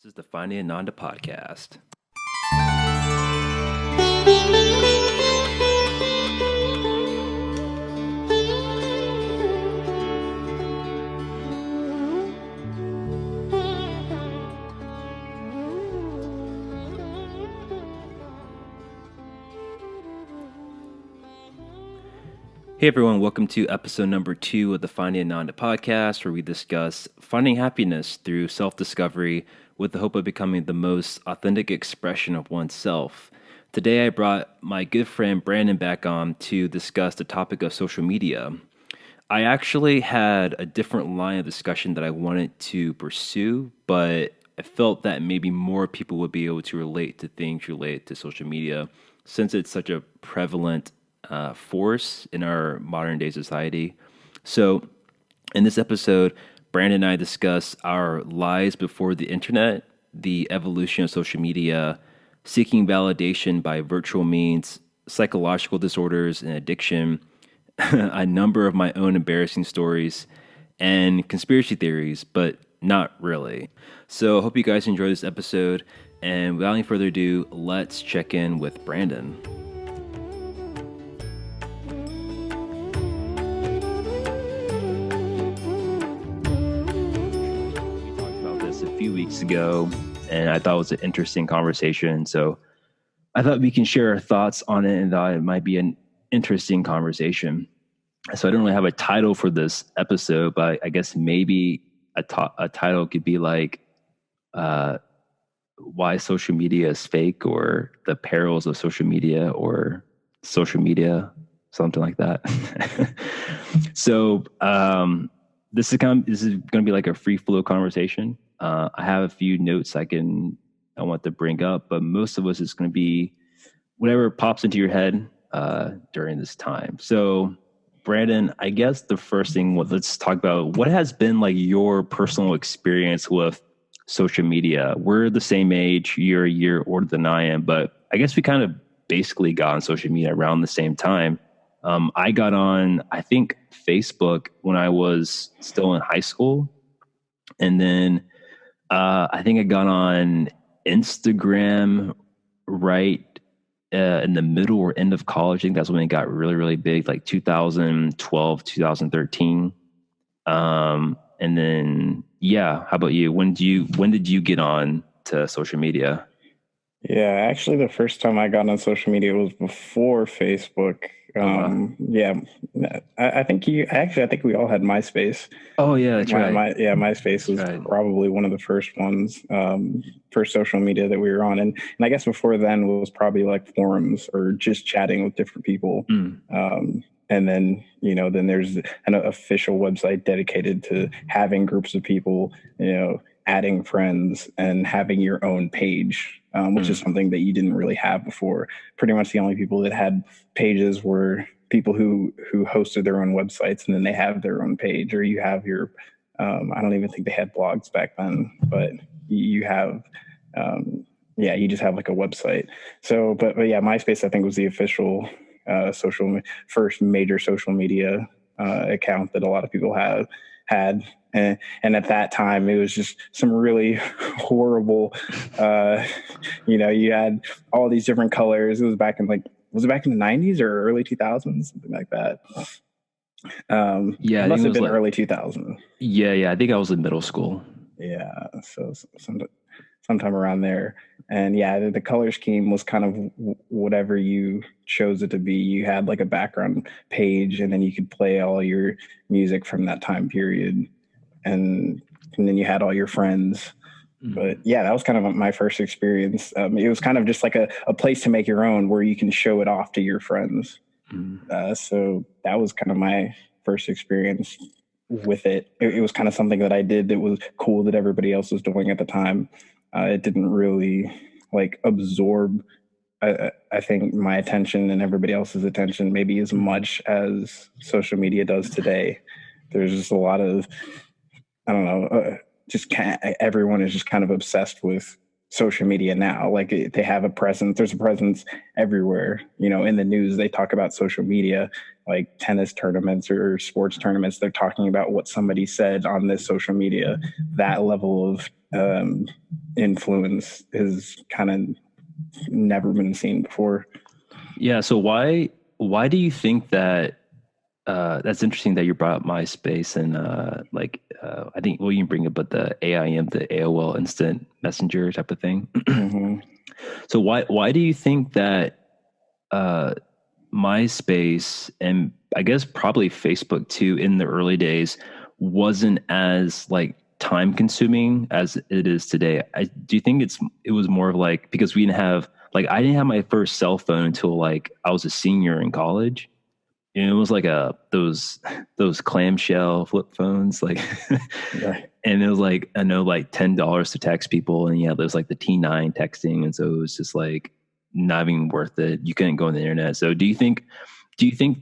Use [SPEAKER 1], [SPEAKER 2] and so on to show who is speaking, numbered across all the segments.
[SPEAKER 1] This is the Finding Ananda podcast. Hey everyone, welcome to episode number 2 of the Finding Ananda podcast, where we discuss finding happiness through self-discovery with the hope of becoming the most authentic expression of oneself. Today I brought my good friend Brandon back on to discuss the topic of social media. I actually had a different line of discussion that I wanted to pursue, but I felt that maybe more people would be able to relate to things related to social media since it's such a prevalent force in our modern day society. So, in this episode, Brandon and I discuss our lives before the internet, the evolution of social media, seeking validation by virtual means, psychological disorders and addiction, a number of my own embarrassing stories, and conspiracy theories, but not really. So, I hope you guys enjoy this episode. And without any further ado, let's check in with Brandon. A few weeks ago, and I thought it was an interesting conversation. So I thought we can share our thoughts on it, and thought it might be an interesting conversation. So I don't really have a title for this episode, but I guess maybe a title could be like why social media is fake, or the perils of social media, or social media, something like that. So this is going to be like a free flow conversation. I have a few notes I want to bring up, but most of us is going to be whatever pops into your head during this time. So, Brandon, I guess the first thing, let's talk about what has been like your personal experience with social media. We're the same age, you're a year older than I am, but I guess we kind of basically got on social media around the same time. I got on, I think, Facebook when I was still in high school. And then I think I got on Instagram right in the middle or end of college. I think that's when it got really, really big, like 2012, 2013. And then, yeah, how about you? When did you get on to social media?
[SPEAKER 2] Yeah, actually, the first time I got on social media was before Facebook. Yeah, I think I think we all had MySpace.
[SPEAKER 1] Oh yeah, that's right.
[SPEAKER 2] MySpace was probably one of the first ones, first social media that we were on, and I guess before then was probably like forums or just chatting with different people. And then, then there's an official website dedicated to having groups of people, adding friends and having your own page, which is something that you didn't really have before. Pretty much the only people that had pages were people who hosted their own websites, and then they have their own page, or you have your, I don't even think they had blogs back then, but you have, you just have like a website. So, but yeah, MySpace, I think, was the official first major social media account that a lot of people had. And at that time, it was just some really horrible, you had all these different colors. It was back in was it back in the 90s or early 2000s, something like that?
[SPEAKER 1] Yeah,
[SPEAKER 2] it must have been early 2000s.
[SPEAKER 1] Yeah, I think I was in middle school.
[SPEAKER 2] Yeah, so sometime around there. And yeah, the color scheme was kind of whatever you chose it to be. You had like a background page, and then you could play all your music from that time period. And then you had all your friends. But yeah, that was kind of my first experience. It was kind of just like a place to make your own, where you can show it off to your friends. So that was kind of my first experience with it. It was kind of something that I did that was cool that everybody else was doing at the time. It didn't really like absorb, I think, my attention and everybody else's attention maybe as much as social media does today. There's just a lot of, I don't know, everyone is just kind of obsessed with social media now. Like they have a presence. There's a presence everywhere. In the news, they talk about social media, like tennis tournaments or sports tournaments. They're talking about what somebody said on this social media. That level of influence has kind of never been seen before.
[SPEAKER 1] Yeah. So why do you think that that's interesting that you brought up MySpace and I think you can bring up but the AIM, the AOL Instant Messenger type of thing.
[SPEAKER 2] Mm-hmm.
[SPEAKER 1] So why do you think that MySpace and I guess probably Facebook too in the early days wasn't as like time consuming as it is today? Do you think it was more of like because we didn't have like I didn't have my first cell phone until like I was a senior in college. And it was like those clamshell flip phones, like,
[SPEAKER 2] Right.
[SPEAKER 1] and it was like I know like $10 to text people, and yeah, there's like the T9 texting, and so it was just like not even worth it. You couldn't go on the internet. So do you think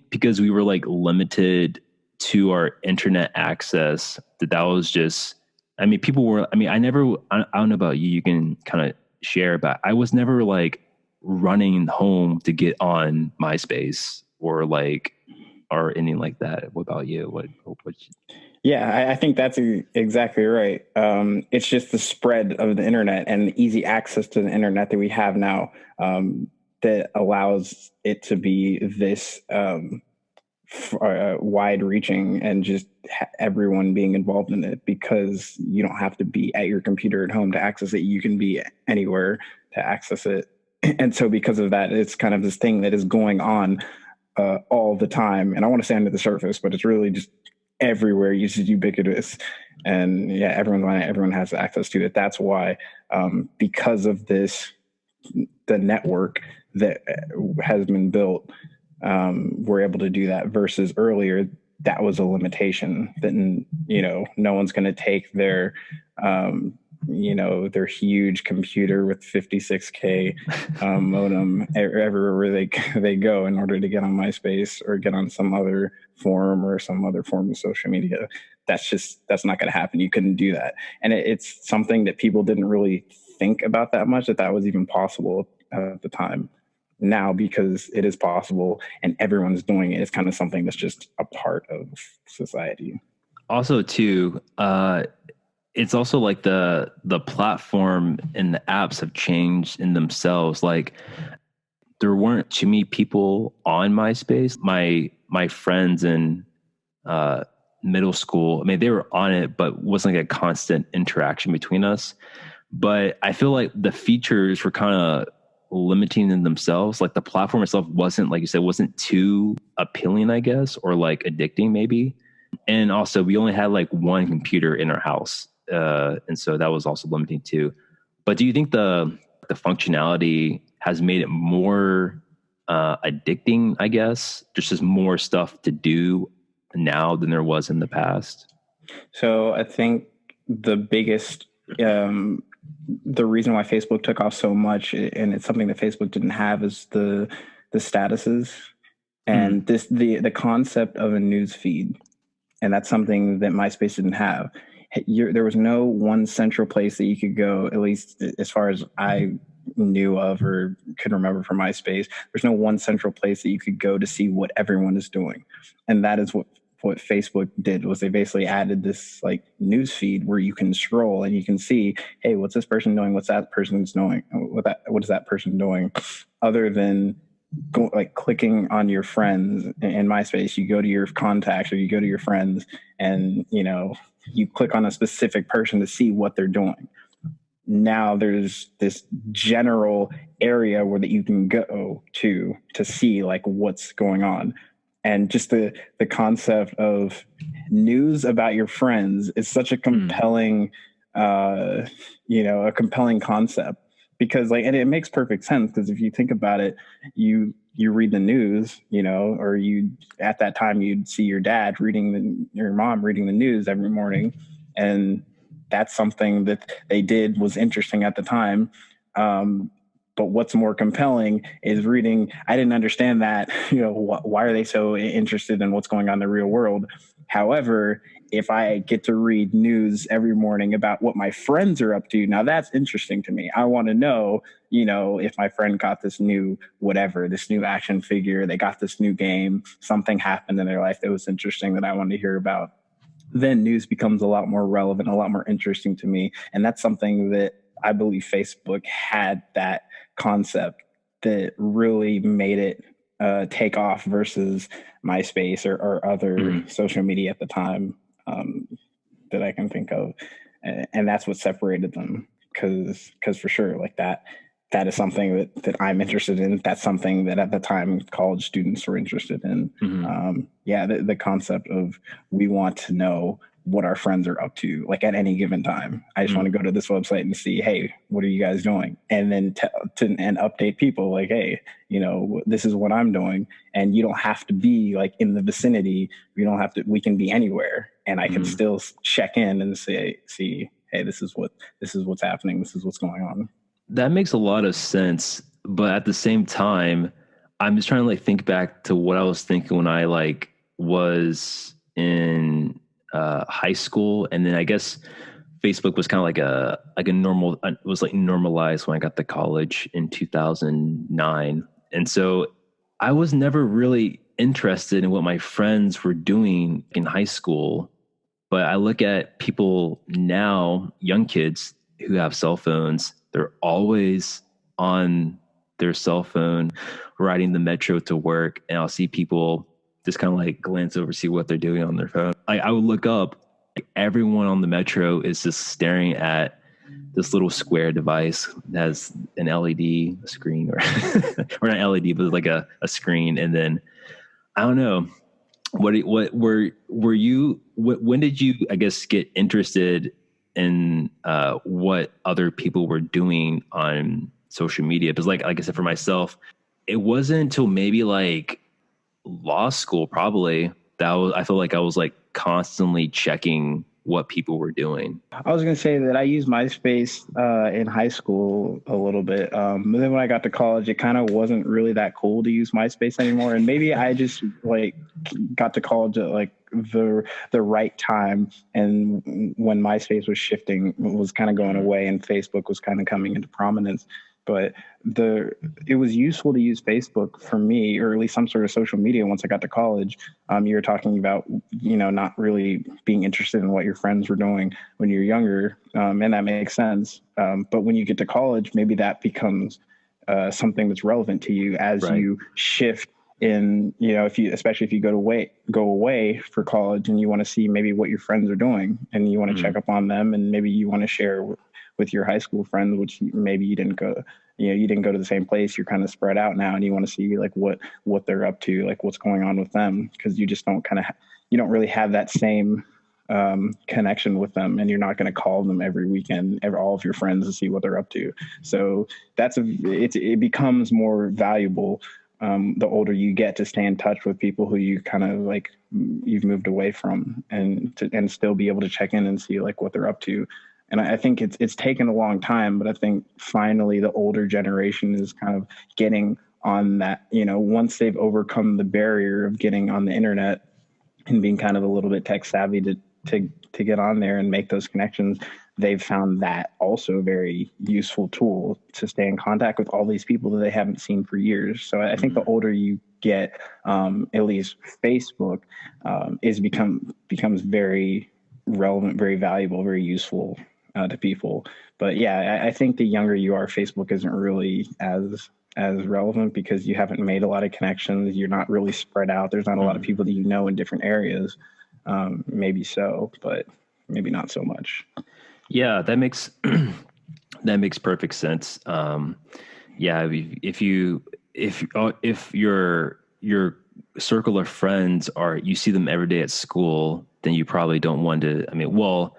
[SPEAKER 1] because we were like limited to our internet access that was just? I mean, people were. I mean, I don't know about you. You can kind of share, but I was never like running home to get on MySpace or anything like that. What about you?
[SPEAKER 2] Yeah, I think that's exactly right. It's just the spread of the internet and the easy access to the internet that we have now that allows it to be this wide reaching and just everyone being involved in it, because you don't have to be at your computer at home to access it. You can be anywhere to access it. And so because of that, it's kind of this thing that is going on all the time. And I want to say under the surface, but it's really just everywhere. It's just ubiquitous. And yeah, everyone has access to it. That's why, because of this, the network that has been built, we're able to do that, versus earlier that was a limitation that no one's going to take their their huge computer with 56K modem everywhere they go in order to get on MySpace or get on some other forum or some other form of social media. That's not going to happen. You couldn't do that. And it's something that people didn't really think about that much, that was even possible at the time. Now, because it is possible and everyone's doing it, it's kind of something that's just a part of society.
[SPEAKER 1] Also, too, it's also like the platform and the apps have changed in themselves. Like there weren't too many people on MySpace. My friends in middle school, I mean, they were on it, but wasn't like a constant interaction between us. But I feel like the features were kind of limiting in themselves. Like the platform itself wasn't, like you said, wasn't too appealing, I guess, or like addicting maybe. And also we only had like one computer in our house. And so that was also limiting too. But do you think the functionality has made it more addicting, I guess? There's just more stuff to do now than there was in the past.
[SPEAKER 2] So I think the biggest the reason why Facebook took off so much, and it's something that Facebook didn't have, is the statuses and the concept of a news feed. And that's something that MySpace didn't have. There was no one central place that you could go, at least as far as I knew of or could remember from MySpace. There's no one central place that you could go to see what everyone is doing. And that is what Facebook did, was they basically added this like news feed where you can scroll and you can see, hey, what's this person doing? What's that person's doing? What is that person doing? Other than like clicking on your friends in MySpace, you go to your contacts or you go to your friends and you click on a specific person to see what they're doing. Now there's this general area where that you can go to see like what's going on. And just the concept of news about your friends is such a compelling, a compelling concept, because and it makes perfect sense, because if you think about it, you read the news, or at that time you'd see your mom reading the news every morning, and that's something that they did was interesting at the time. But what's more compelling is reading. I didn't understand that, why are they so interested in what's going on in the real world? However, if I get to read news every morning about what my friends are up to, now that's interesting to me. I want to know, if my friend got this new whatever, this new action figure, they got this new game, something happened in their life that was interesting that I wanted to hear about. then news becomes a lot more relevant, a lot more interesting to me. And that's something that I believe Facebook had, that concept that really made it take off versus MySpace or other social media at the time, that I can think of. And that's what separated them. Cause for sure, like that is something that I'm interested in. That's something that at the time college students were interested in. The concept of, we want to know what our friends are up to, like at any given time. I just want to go to this website and see, hey, what are you guys doing? And then and update people like, hey, this is what I'm doing. And you don't have to be like in the vicinity. We can be anywhere, and I can still check in and see, hey, this is what's happening. This is what's going on.
[SPEAKER 1] That makes a lot of sense, but at the same time, I'm just trying to like think back to what I was thinking when I like was in high school, and then I guess Facebook was kind of like a normal. It was like normalized when I got to college in 2009, and so I was never really interested in what my friends were doing in high school. But I look at people now, young kids who have cell phones, they're always on their cell phone, riding the metro to work. And I'll see people just kind of like glance over, see what they're doing on their phone. I would look up, like everyone on the metro is just staring at this little square device that has an LED screen or, or not LED, but like a screen. And then I don't know. What were you, when did you, I guess, get interested in what other people were doing on social media? Because like I said, for myself, it wasn't until maybe like law school, probably, I feel like I was like constantly checking what people were doing.
[SPEAKER 2] I was going to say that I used MySpace in high school a little bit. But then when I got to college, it kind of wasn't really that cool to use MySpace anymore. And maybe I just like got to college at like the right time. And when MySpace was shifting, was kind of going away, and Facebook was kind of coming into prominence. But it was useful to use Facebook for me, or at least some sort of social media, once I got to college. You were talking about, not really being interested in what your friends were doing when you're younger, and that makes sense. But when you get to college, maybe that becomes something that's relevant to you as you shift in, especially if you go away for college, and you want to see maybe what your friends are doing, and you want to check up on them, and maybe you want to share with your high school friends, which maybe you didn't go to the same place. You're kind of spread out now, and you want to see like what they're up to, like what's going on with them, because you just don't you don't really have that same connection with them, and you're not going to call them every weekend, all of your friends, to see what they're up to. So it becomes more valuable the older you get, to stay in touch with people who you kind of like you've moved away from, and still be able to check in and see like what they're up to. And I think it's taken a long time, but I think finally the older generation is kind of getting on that, once they've overcome the barrier of getting on the internet and being kind of a little bit tech savvy to get on there and make those connections, they've found that also a very useful tool to stay in contact with all these people that they haven't seen for years. So I think the older you get, at least Facebook becomes very relevant, very valuable, very useful to people. But yeah, I think the younger you are, Facebook isn't really as relevant, because you haven't made a lot of connections. You're not really spread out. There's not a lot of people that in different areas. Maybe so, but maybe not so much.
[SPEAKER 1] Yeah, that makes perfect sense. Yeah, if your circle of friends you see them every day at school, then you probably don't want to. I mean, well,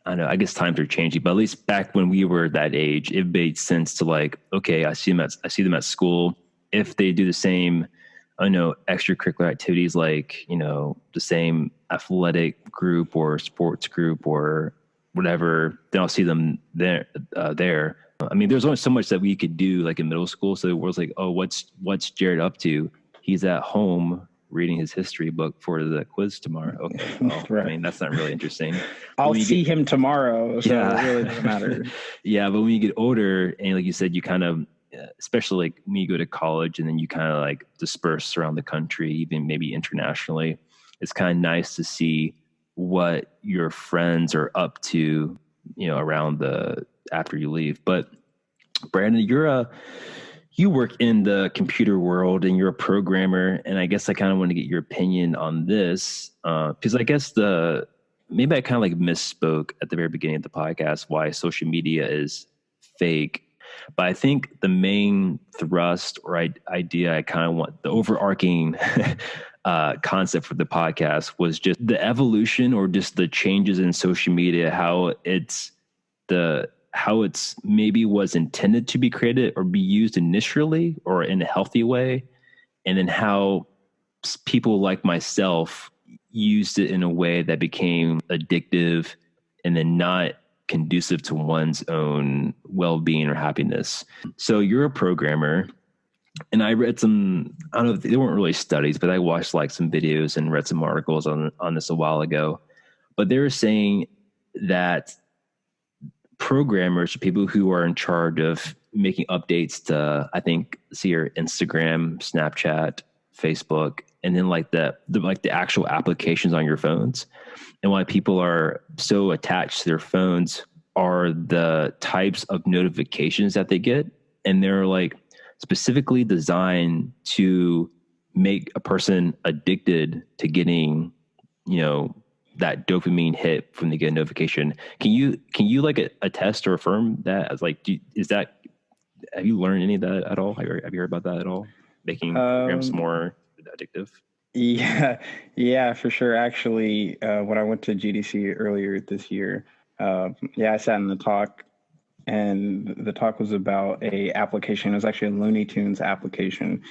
[SPEAKER 1] I know, I guess times are changing, but at least back when we were that age, it made sense to like, okay, I see them at school. If they do the same, extracurricular activities, like, the same athletic group or sports group or whatever, then I'll see them there. I mean, there's only so much that we could do like in middle school. So it was like, oh, what's Jared up to? He's at home reading his history book for the quiz tomorrow. Okay. Well, right. I mean, that's not really interesting.
[SPEAKER 2] I'll see him tomorrow. So yeah. It really doesn't matter.
[SPEAKER 1] Yeah. But when you get older, and like you said, you kind of, especially like when you go to college and then you kind of like disperse around the country, even maybe internationally, it's kind of nice to see what your friends are up to, around after you leave. But Brandon, you work in the computer world and you're a programmer. And I guess I kind of want to get your opinion on this. Because I guess maybe I kind of like misspoke at the very beginning of the podcast, why social media is fake. But I think the main thrust or idea I kind of want, the overarching concept for the podcast was just the evolution or just the changes in social media, how it's maybe was intended to be created or be used initially or in a healthy way. And then how people like myself used it in a way that became addictive and then not conducive to one's own well-being or happiness. So you're a programmer, and I read some, I don't know if they weren't really studies, but I watched like some videos and read some articles on this a while ago. But they were saying that programmers are people who are in charge of making updates to, I think, see your Instagram, Snapchat, Facebook, and then like the actual applications on your phones. And why people are so attached to their phones are the types of notifications that they get. And they're like specifically designed to make a person addicted to getting, that dopamine hit from the get notification. Can you like attest or affirm that as like, have you learned any of that at all? Have you heard about that at all? Making programs more addictive?
[SPEAKER 2] Yeah, for sure. Actually, when I went to GDC earlier this year, I sat in the talk, and the talk was about a application. It was actually a Looney Tunes application,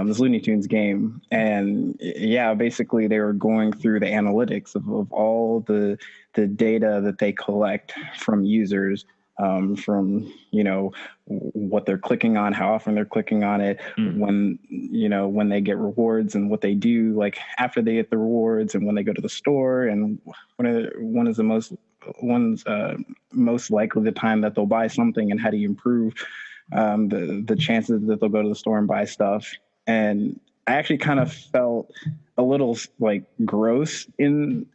[SPEAKER 2] this Looney Tunes game. And basically they were going through the analytics of all the data that they collect from users, from, what they're clicking on, how often they're clicking on it, when they get rewards and what they do, like after they get the rewards, and when they go to the store, and when is the most likely the time that they'll buy something, and how do you improve the chances that they'll go to the store and buy stuff. And I actually kind of felt a little like gross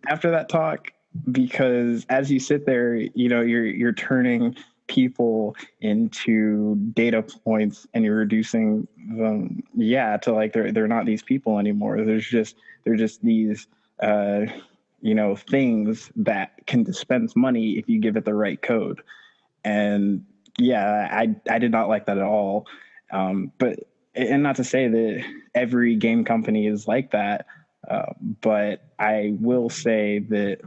[SPEAKER 2] after that talk, because as you sit there, you're turning people into data points, and you're reducing them to like they're not these people anymore. They're just these things that can dispense money if you give it the right code. And I did not like that at all. But not to say that every game company is like that, but I will say that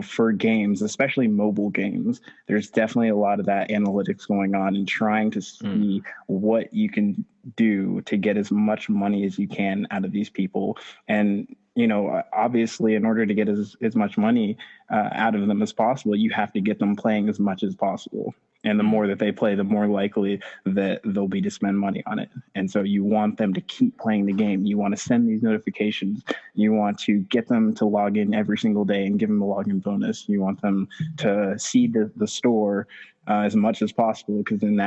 [SPEAKER 2] for games, especially mobile games, there's definitely a lot of that analytics going on, and trying to see what you can do to get as much money as you can out of these people. And obviously, in order to get as much money out of them as possible, you have to get them playing as much as possible. And the more that they play, the more likely that they'll be to spend money on it. And so you want them to keep playing the game. You want to send these notifications. You want to get them to log in every single day and give them a login bonus. You want them to see the store as much as possible, because then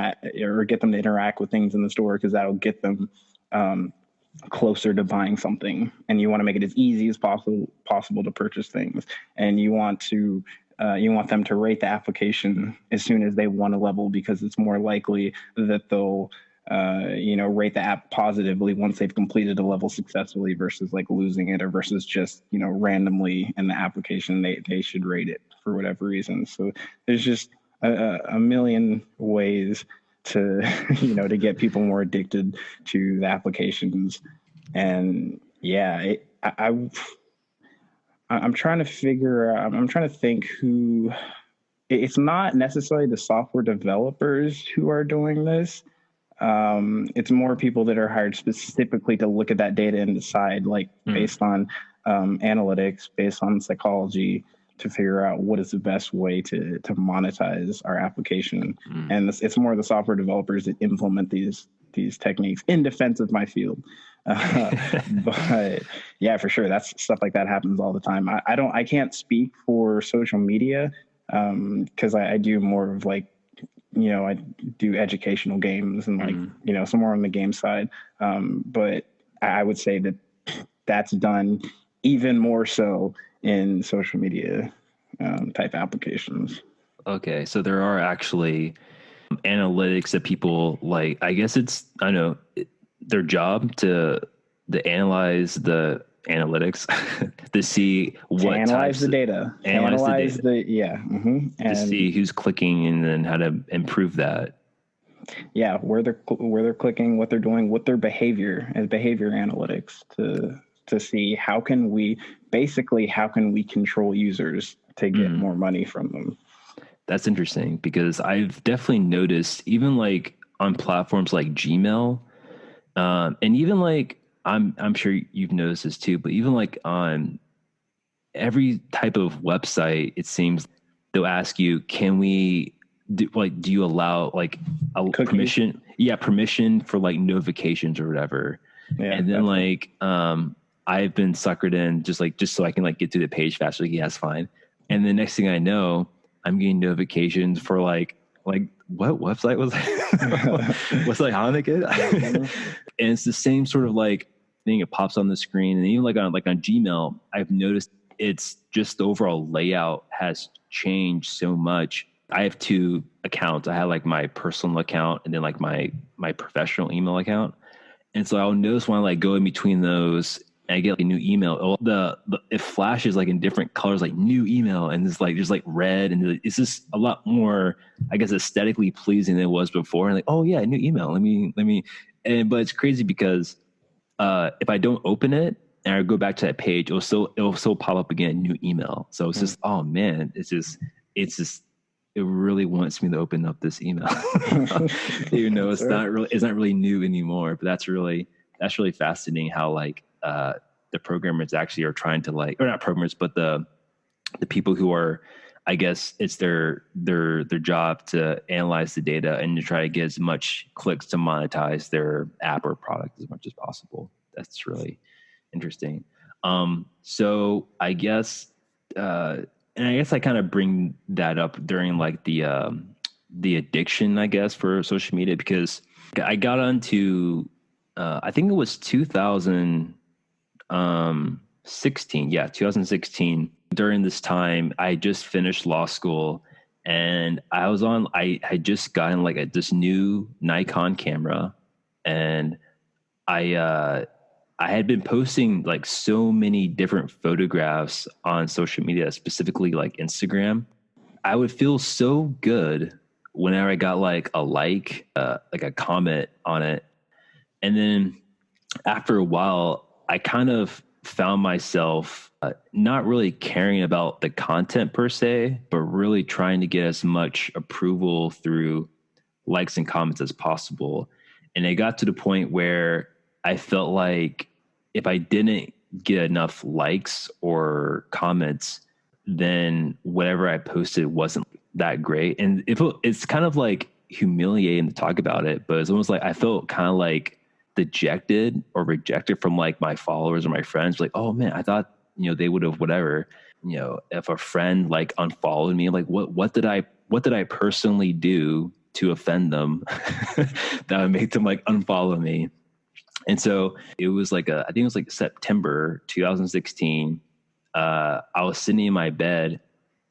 [SPEAKER 2] or get them to interact with things in the store, because that'll get them closer to buying something. And you want to make it as easy as possible to purchase things. And you want them to rate the application as soon as they want a level, because it's more likely that they'll rate the app positively once they've completed a level successfully, versus like losing it, or versus just randomly in the application they should rate it for whatever reason. So there's just a million ways to to get people more addicted to the applications. And I'm trying to think who. It's not necessarily the software developers who are doing this. It's more people that are hired specifically to look at that data and decide, like based on analytics, based on psychology, to figure out what is the best way to monetize our application. And it's more the software developers that implement these techniques, in defense of my field. But for sure, that's stuff like that happens all the time. I can't speak for social media, because I do more of like, I do educational games and like, somewhere on the game side. But I would say that that's done even more so in social media type applications.
[SPEAKER 1] Okay, so there are actually analytics that people like. I guess it's, I don't know, their job to analyze the analytics to see
[SPEAKER 2] To
[SPEAKER 1] what
[SPEAKER 2] analyze
[SPEAKER 1] types
[SPEAKER 2] the data, to
[SPEAKER 1] analyze the
[SPEAKER 2] analyze
[SPEAKER 1] data
[SPEAKER 2] the yeah, mm-hmm.
[SPEAKER 1] to
[SPEAKER 2] And
[SPEAKER 1] see who's clicking and then how to improve that.
[SPEAKER 2] yeah, where they're clicking, what they're doing, what their behavior as behavior analytics to see how can we control users to get more money from them.
[SPEAKER 1] That's interesting because I've definitely noticed even like on platforms like Gmail, and even like I'm sure you've noticed this too, but even like on every type of website, it seems they'll ask you, "Can we do you allow like a
[SPEAKER 2] Cookies.
[SPEAKER 1] permission? Yeah, permission for like notifications or whatever."
[SPEAKER 2] Yeah,
[SPEAKER 1] And then
[SPEAKER 2] definitely.
[SPEAKER 1] like I've been suckered in just so I can like get to the page faster. Like, yeah, that's fine. And the next thing I know, I'm getting notifications for like what website was that? What's like Hanukkah? And it's the same sort of like thing. It pops on the screen, and even like on Gmail, I've noticed it's just the overall layout has changed so much. I have two accounts. I have like my personal account and then like my professional email account. And so I'll notice when I like go in between those and I get like a new email, it flashes like in different colors, like new email, and it's like there's like red, and it's just a lot more, I guess, aesthetically pleasing than it was before. And like, oh yeah, new email. Let me, and but it's crazy because if I don't open it and I go back to that page, it'll still pop up again, new email. So it's just, oh man, it's just it really wants me to open up this email, even though it's not really new anymore. But that's really fascinating how like the programmers actually are trying to like, or not programmers, but the people who are, I guess it's their job to analyze the data and to try to get as much clicks to monetize their app or product as much as possible. That's really interesting. So I guess, and I guess I kind of bring that up during like the addiction, I guess, for social media because I got onto, I think it was 2016. Yeah, 2016. During this time, I just finished law school, and I had just gotten like this new Nikon camera, and I had been posting like so many different photographs on social media, specifically like Instagram. I would feel so good whenever I got like a comment on it. And then after a while, I kind of found myself not really caring about the content per se, but really trying to get as much approval through likes and comments as possible. And it got to the point where I felt like if I didn't get enough likes or comments, then whatever I posted wasn't that great. And it's kind of like humiliating to talk about it, but it's almost like I felt kind of like dejected or rejected from like my followers or my friends. Like, oh man, I thought, they would have whatever, if a friend like unfollowed me, like what did I personally do to offend them that would make them like unfollow me? And so it was like I think it was like September 2016. I was sitting in my bed,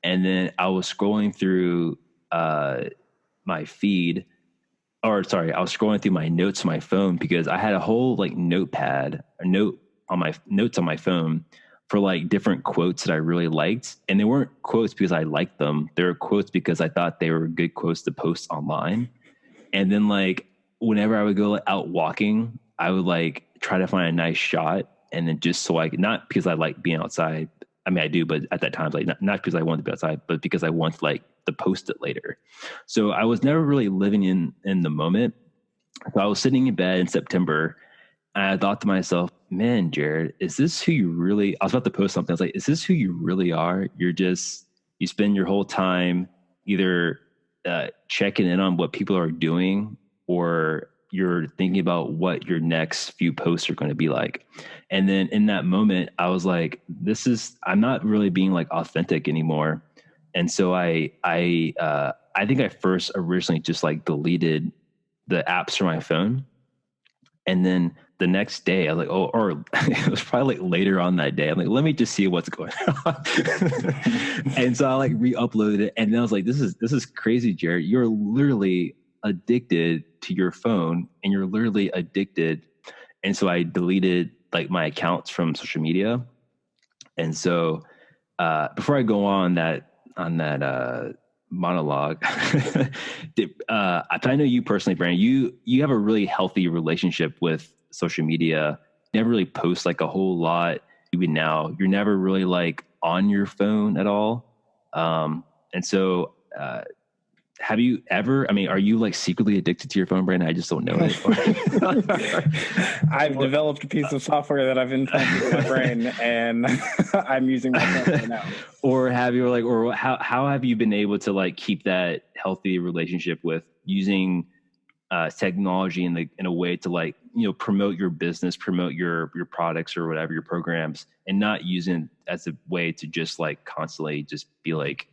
[SPEAKER 1] and then I was scrolling through my feed, or sorry, I was scrolling through my notes on my phone because I had a whole like notepad, a note on my notes on my phone for like different quotes that I really liked. And they weren't quotes because I liked them. They were quotes because I thought they were good quotes to post online. And then like whenever I would go out walking, I would like try to find a nice shot. And then just so I could, not because I like being outside. I mean, I do, but at that time, like not because I wanted to be outside, but because I want like to post it later. So I was never really living in the moment. So I was sitting in bed in September, and I thought to myself, man, Jared, is this who you really, I was about to post something. I was like, is this who you really are? You spend your whole time either checking in on what people are doing, or you're thinking about what your next few posts are going to be like. And then in that moment, I was like, I'm not really being like authentic anymore. And so I think I first originally just like deleted the apps from my phone. And then the next day, I was like, oh, or it was probably like later on that day. I'm like, let me just see what's going on. And so I like re-uploaded it, and then I was like, this is crazy, Jared. You're literally addicted to your phone, and you're literally addicted. And so I deleted like my accounts from social media. And so before I go on that monologue, I know you personally, Brandon, you have a really healthy relationship with social media. You never really post like a whole lot. Even now, you're never really like on your phone at all. And so have you ever, I mean, are you like secretly addicted to your phone, Brandon? I just don't know it.
[SPEAKER 2] I've developed a piece of software that I've implanted in my brain, and I'm using my phone right now.
[SPEAKER 1] Or have you like, or how have you been able to like keep that healthy relationship with using technology in a way to like, you know, promote your business, promote your products or whatever, your programs, and not using it as a way to just like constantly just be like,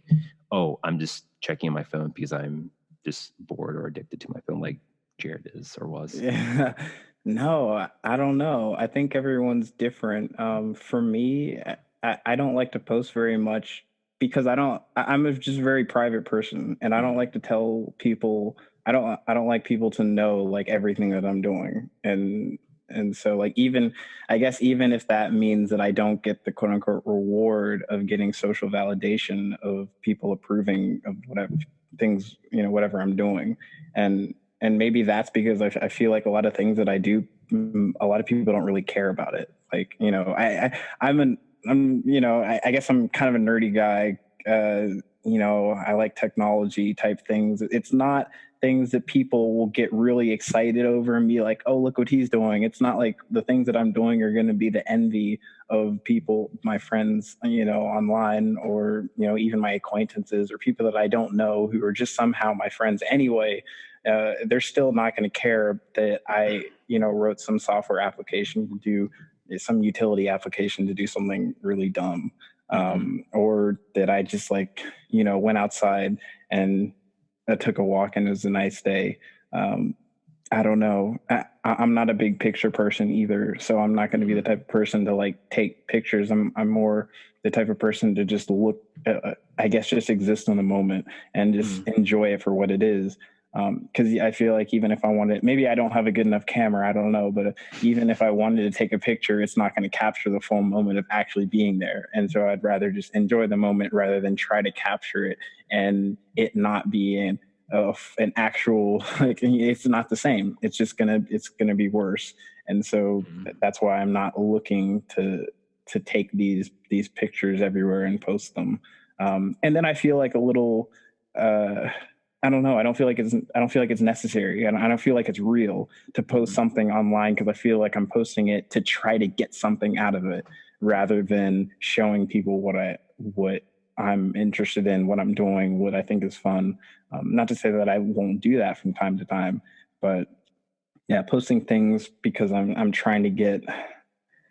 [SPEAKER 1] oh, I'm just checking my phone because I'm just bored or addicted to my phone, like Jared is or was.
[SPEAKER 2] Yeah. No, I don't know. I think everyone's different. For me, I don't like to post very much because I'm a just very private person, and I don't like to tell people. I don't like people to know like everything that I'm doing, and so like I guess even if that means that I don't get the quote unquote reward of getting social validation of people approving of whatever things, you know, whatever I'm doing, and maybe that's because I feel like a lot of things that I do, a lot of people don't really care about it. Like, you know, you know, I guess I'm kind of a nerdy guy. You know, I like technology type things. It's not things that people will get really excited over and be like, oh, look what he's doing. It's not like the things that I'm doing are going to be the envy of people, my friends, you know, online, or, you know, even my acquaintances or people that I don't know who are just somehow my friends anyway. They're still not going to care that I, you know, wrote some software application to do some utility application to do something really dumb. Or that I just like, you know, went outside and I took a walk and it was a nice day. I don't know. I'm not a big picture person either, so I'm not going to be the type of person to like take pictures. I'm more the type of person to just look, I guess, just exist in the moment and just enjoy it for what it is. Because I feel like even if I wanted, maybe I don't have a good enough camera, I don't know, but even if I wanted to take a picture, it's not going to capture the full moment of actually being there. And so I'd rather just enjoy the moment rather than try to capture it and it not be an actual, like, it's not the same. It's gonna be worse. And so that's why I'm not looking to take these pictures everywhere and post them. And then I feel like a little, I don't know. I don't feel like it's necessary, and I don't feel like it's real to post something online because I feel like I'm posting it to try to get something out of it rather than showing people what I'm interested in, what I'm doing, what I think is fun. Not to say that I won't do that from time to time, but yeah, posting things because I'm trying to get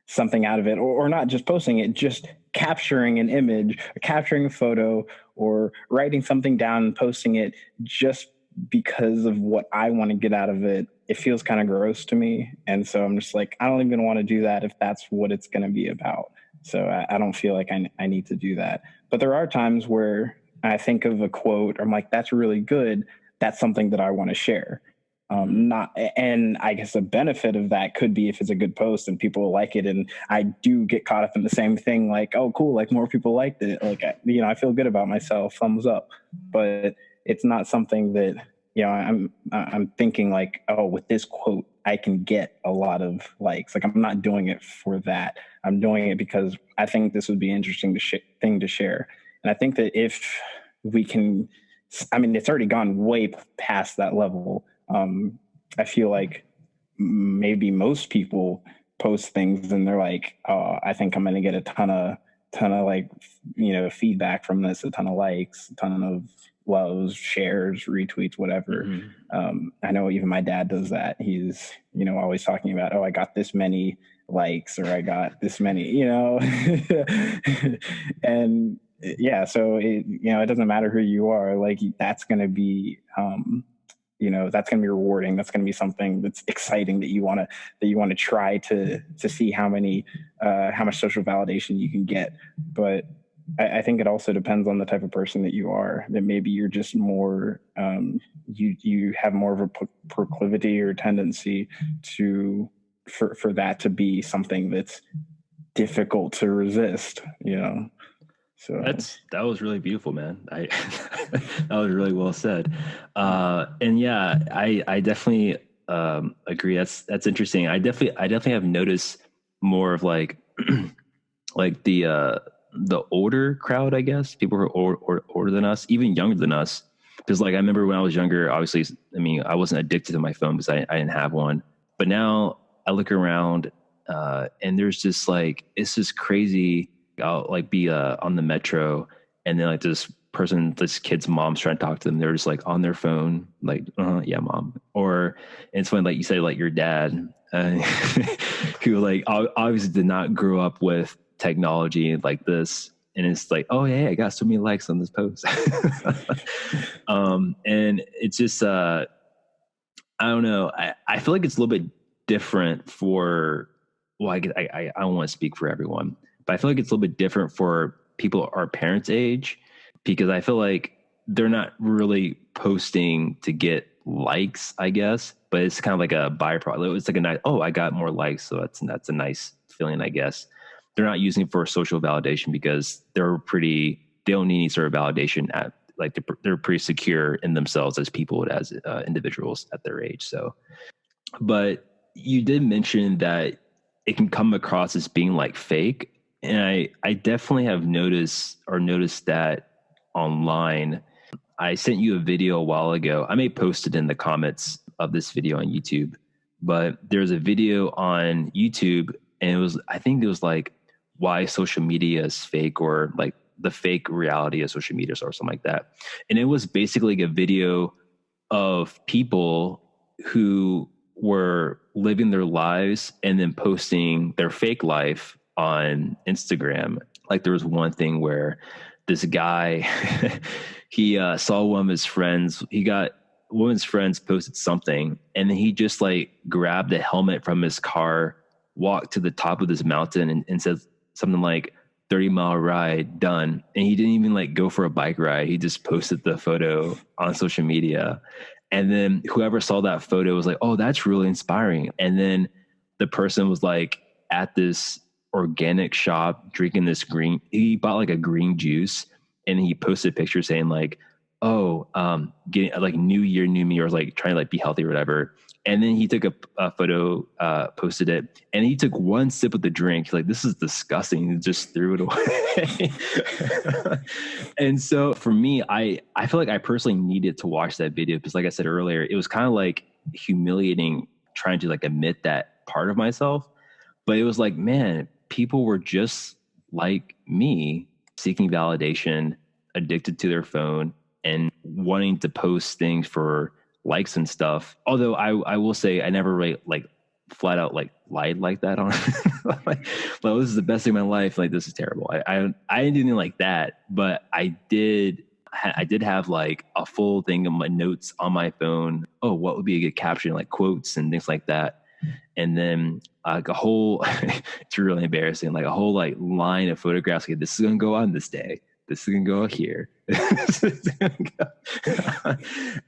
[SPEAKER 2] something out of it, or not just posting it, just capturing an image, capturing a photo, or writing something down and posting it just because of what I want to get out of it. It feels kind of gross to me. And so I'm just like, I don't even want to do that if that's what it's going to be about. So I don't feel like I need to do that. But there are times where I think of a quote, or I'm like, that's really good. That's something that I want to share. And I guess the benefit of that could be if it's a good post and people like it, and I do get caught up in the same thing, like, oh, cool, like more people liked it, like, you know, I feel good about myself, thumbs up. But it's not something that, you know, I'm thinking like, oh, with this quote I can get a lot of likes. Like, I'm not doing it for that. I'm doing it because I think this would be interesting thing to share. And I think that if we can, I mean, it's already gone way past that level. I feel like maybe most people post things and they're like, oh, I think I'm going to get a ton of like, you know, feedback from this, a ton of likes, a ton of loves, shares, retweets, whatever. I know even my dad does that. He's, you know, always talking about, oh, I got this many likes, or I got this many, you know, and yeah, so it, you know, it doesn't matter who you are, like, that's going to be, that's going to be rewarding. That's going to be something that's exciting that you want to try to see how much social validation you can get. But I think it also depends on the type of person that you are. That maybe you're just more, you have more of a proclivity or tendency for that to be something that's difficult to resist. So
[SPEAKER 1] that was really beautiful, man. That was really well said. And yeah, I definitely agree. That's interesting. I definitely have noticed more of like like the older crowd, I guess, people who are older than us, even younger than us. Because like I remember when I was younger, obviously, I mean, I wasn't addicted to my phone because I didn't have one. But now I look around and there's just like, it's just crazy. I'll like be on the metro and then like this kid's mom's trying to talk to them. They're just like on their phone, like, yeah, mom. Or and it's funny, like you say, like your dad, who like obviously did not grow up with technology like this. And it's like, oh yeah, I got so many likes on this post. And it's just, I don't know. I feel like it's a little bit different for, well, I don't want to speak for everyone, but I feel like it's a little bit different for people our parents' age, because I feel like they're not really posting to get likes, I guess, but it's kind of like a byproduct. It's like a nice, oh, I got more likes, so that's a nice feeling, I guess. They're not using it for social validation because they don't need any sort of validation at like they're pretty secure in themselves as people, as individuals at their age. So, but you did mention that it can come across as being like fake. And I definitely have noticed that online. I sent you a video a while ago. I may post it in the comments of this video on YouTube, but there's a video on YouTube and I think it was like why social media is fake, or like the fake reality of social media or something like that. And it was basically like a video of people who were living their lives and then posting their fake life on Instagram. Like there was one thing where this guy, he saw one of his friends, one of his friends posted something, and then he just like grabbed a helmet from his car, walked to the top of this mountain and said something like 30-mile ride done. And he didn't even like go for a bike ride. He just posted the photo on social media. And then whoever saw that photo was like, oh, that's really inspiring. And then the person was like at this organic shop drinking he bought like a green juice, and he posted a picture saying like, oh, getting like new year, new me, or like trying to like be healthy or whatever. And then he took a photo, posted it, and he took one sip of the drink. He's like, this is disgusting. He just threw it away. And so for me, I feel like I personally needed to watch that video because, like I said earlier, it was kind of like humiliating trying to like admit that part of myself. But it was like, man, people were just like me, seeking validation, addicted to their phone, and wanting to post things for likes and stuff. Although I will say I never really like flat out like lied like that on like, well, this is the best thing in my life. Like, this is terrible. I didn't do anything like that, but I did have like a full thing of my notes on my phone. Oh, what would be a good caption, like quotes and things like that. And then like a whole, it's really embarrassing, like a whole like line of photographs. Like, this is going to go on this day. This is going to go here. And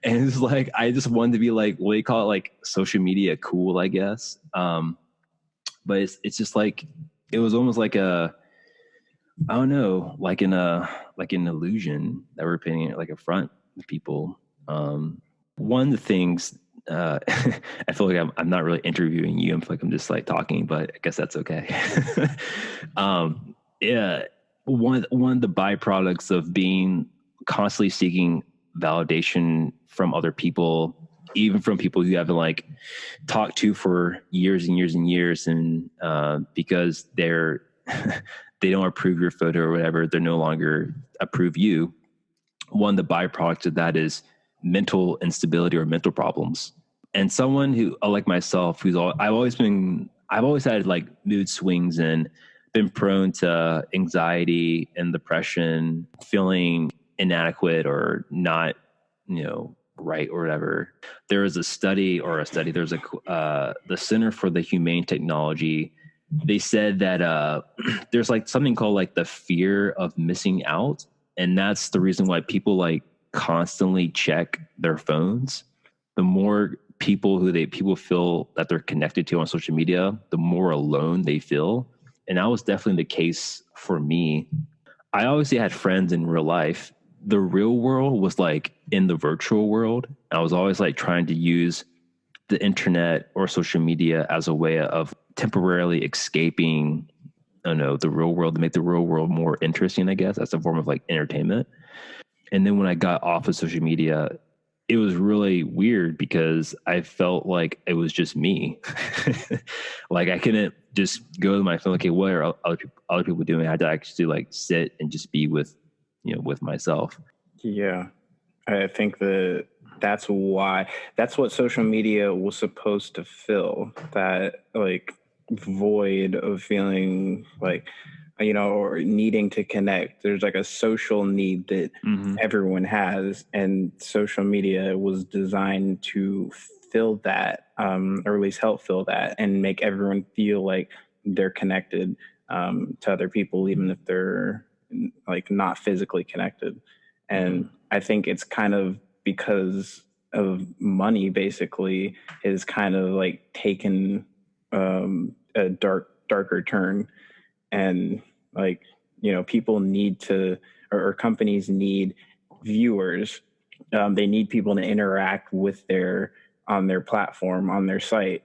[SPEAKER 1] it's like, I just wanted to be like, what do you call it? Like social media cool, I guess. But it's just like, it was almost like I don't know, like an illusion that we're painting like a front of people. One of the things, I feel like I'm not really interviewing you. I feel like I'm just like talking, but I guess that's okay. Yeah. One of the byproducts of being constantly seeking validation from other people, even from people who you haven't like talked to for years and years and years, and because they don't approve your photo or whatever, they're no longer approve you. One of the byproducts of that is mental instability or mental problems. And someone who, like myself, I've always had like mood swings and been prone to anxiety and depression, feeling inadequate or not, right or whatever. There was a study, there's the Center for the Humane Technology. They said that there's like something called like the fear of missing out. And that's the reason why people like constantly check their phones. The more people people feel that they're connected to on social media, the more alone they feel. And that was definitely the case for me. I obviously had friends in real life. The real world was like in the virtual world. I was always like trying to use the internet or social media as a way of temporarily escaping, I don't know, the real world, to make the real world more interesting, I guess, as a form of like entertainment. And then when I got off of social media, it was really weird because I felt like it was just me. Like I couldn't just go to my phone, okay, what are other people doing? I had to actually like sit and just be with, with myself.
[SPEAKER 2] Yeah. I think that's what social media was supposed to fill, that like void of feeling like, or needing to connect. There's like a social need that everyone has, and social media was designed to fill that, or at least help fill that, and make everyone feel like they're connected to other people, even if they're like not physically connected. And I think it's kind of because of money, basically, is kind of like taken a darker turn. And like, people need to, or companies need viewers. They need people to interact with on their platform, on their site,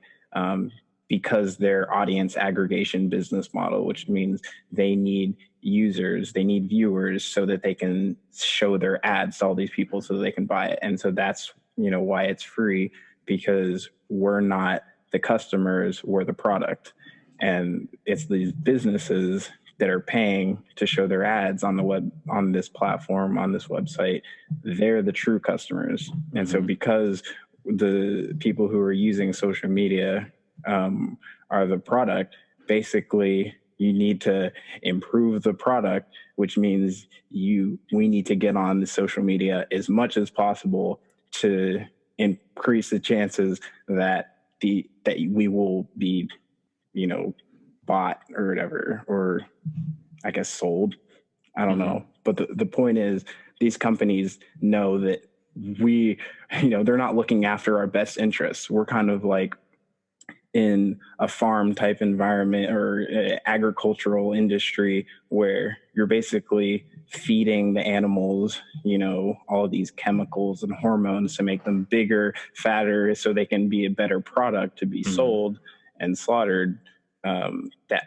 [SPEAKER 2] because their audience aggregation business model, which means they need users, they need viewers so that they can show their ads to all these people so that they can buy it. And so that's, why it's free, because we're not the customers, we're the product. And it's these businesses that are paying to show their ads on the web, on this platform, on this website. They're the true customers. And so because the people who are using social media are the product, basically you need to improve the product, which means we need to get on the social media as much as possible to increase the chances that we will be, bought or whatever, or I guess sold. I don't know. But the point is, these companies know that they're not looking after our best interests. We're kind of like in a farm type environment or agricultural industry where you're basically feeding the animals, all these chemicals and hormones to make them bigger, fatter, so they can be a better product to be sold and slaughtered.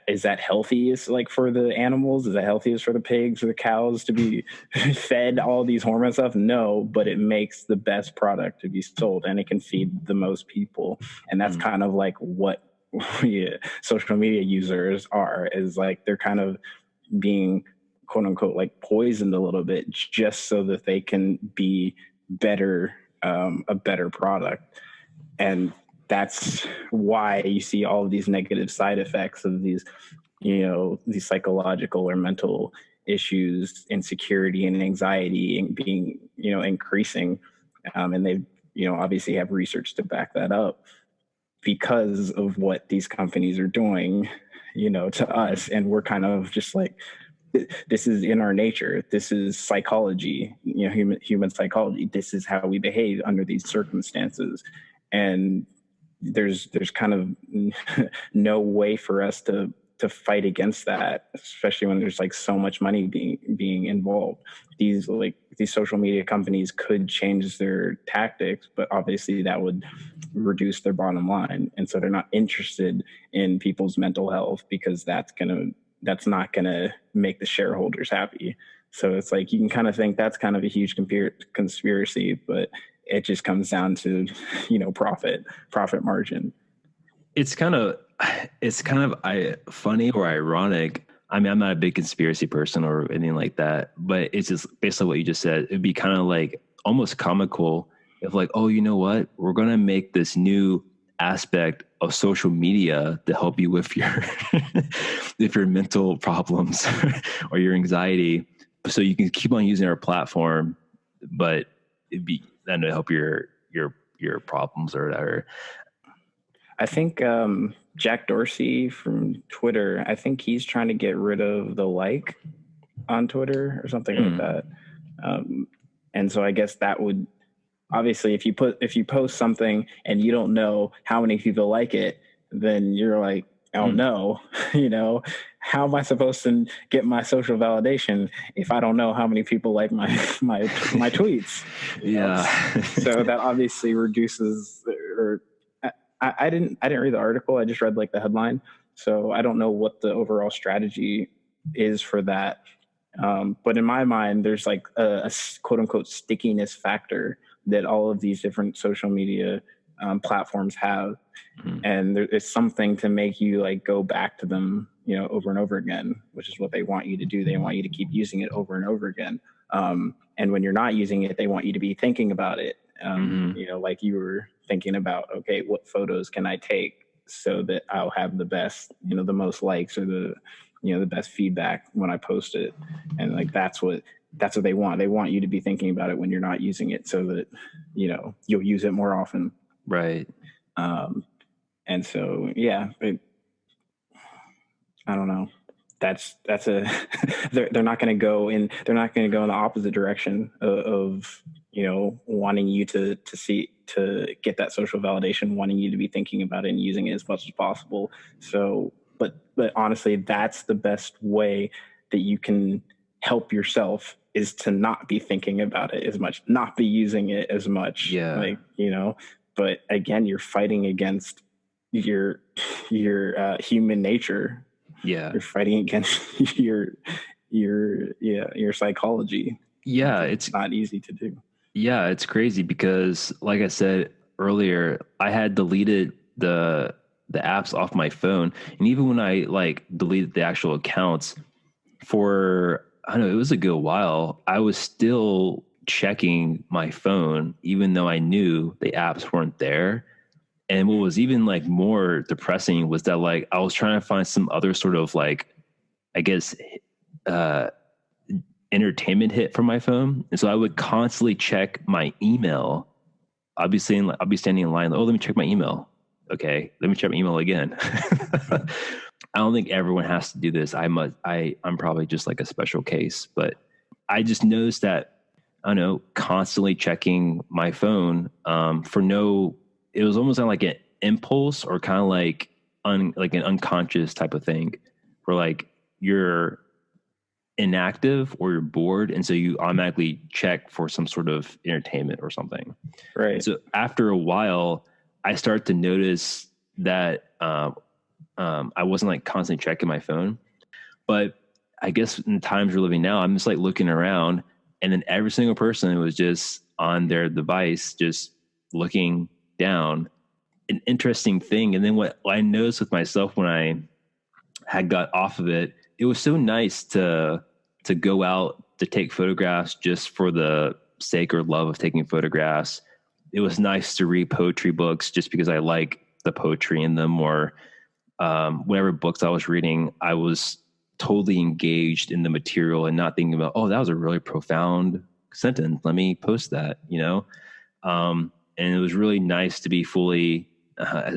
[SPEAKER 2] Is that healthiest, like, for the animals? Is that healthiest for the pigs or the cows to be fed all these hormone stuff? No, but it makes the best product to be sold, and it can feed the most people. And that's kind of like what social media users are, is like they're kind of being, quote unquote, like poisoned a little bit just so that they can be better, a better product. And that's why you see all of these negative side effects of these, these psychological or mental issues, insecurity and anxiety, and being, increasing. And they, obviously have research to back that up, because of what these companies are doing, to us. And we're kind of just like, this is in our nature. This is psychology, human psychology. This is how we behave under these circumstances. And there's kind of no way for us to fight against that, especially when there's like so much money being involved. These social media companies could change their tactics, but obviously that would reduce their bottom line. And so they're not interested in people's mental health, because that's not gonna make the shareholders happy. So it's like, you can kind of think that's kind of a huge conspiracy, but it just comes down to, profit margin.
[SPEAKER 1] It's kind of funny or ironic. I mean, I'm not a big conspiracy person or anything like that, but it's just basically what you just said. It'd be kind of like almost comical if, like, oh, you know what? We're going to make this new aspect of social media to help you with your, with your mental problems or your anxiety. So you can keep on using our platform, but and to help your problems or whatever.
[SPEAKER 2] I think Jack Dorsey from Twitter, I think he's trying to get rid of the like on Twitter or something like that. And so I guess that would, obviously, if you post something and you don't know how many people like it, then you're like, oh no, how am I supposed to get my social validation if I don't know how many people like my tweets?
[SPEAKER 1] Yeah.
[SPEAKER 2] So that obviously reduces. Or I didn't read the article. I just read like the headline. So I don't know what the overall strategy is for that. But in my mind, there's like a quote unquote stickiness factor that all of these different social media platforms have. And it's something to make you like go back to them, over and over again, which is what they want you to do. They want you to keep using it over and over again. And when you're not using it, they want you to be thinking about it. Like you were thinking about, okay, what photos can I take so that I'll have the best, the most likes or the best feedback when I post it. And like, that's what they want. They want you to be thinking about it when you're not using it so that, you'll use it more often.
[SPEAKER 1] Right.
[SPEAKER 2] And so, yeah, I don't know. That's they're not going to go in the opposite direction of wanting you to get that social validation, wanting you to be thinking about it and using it as much as possible. So, but honestly, that's the best way that you can help yourself, is to not be thinking about it as much, not be using it as much.
[SPEAKER 1] Yeah.
[SPEAKER 2] But again, you're fighting against your human nature.
[SPEAKER 1] Yeah.
[SPEAKER 2] You're fighting against your psychology.
[SPEAKER 1] Yeah.
[SPEAKER 2] It's not easy to do.
[SPEAKER 1] Yeah. It's crazy because, like I said earlier, I had deleted the apps off my phone. And even when I deleted the actual accounts for, I don't know, it was a good while, I was still checking my phone, even though I knew the apps weren't there. And what was even more depressing was that I was trying to find some other sort of I guess, entertainment hit from my phone. And so I would constantly check my email. I'll be standing in line. Oh, let me check my email. Okay. Let me check my email again. I don't think everyone has to do this. I'm probably just a special case, but I just noticed that, I don't know, constantly checking my phone it was almost like an impulse or kind of like an unconscious type of thing where you're inactive or you're bored. And so you automatically check for some sort of entertainment or something.
[SPEAKER 2] Right.
[SPEAKER 1] And so after a while, I start to notice that I wasn't constantly checking my phone, but I guess in the times we're living now, I'm just looking around, and then every single person was just on their device, just looking down. An interesting thing. And then what I noticed with myself when I had got off of it, it was so nice to go out to take photographs just for the sake or love of taking photographs. It was nice to read poetry books just because I like the poetry in them, or whatever books I was reading, I was totally engaged in the material and not thinking about, oh, that was a really profound sentence, let me post that, and it was really nice to be fully,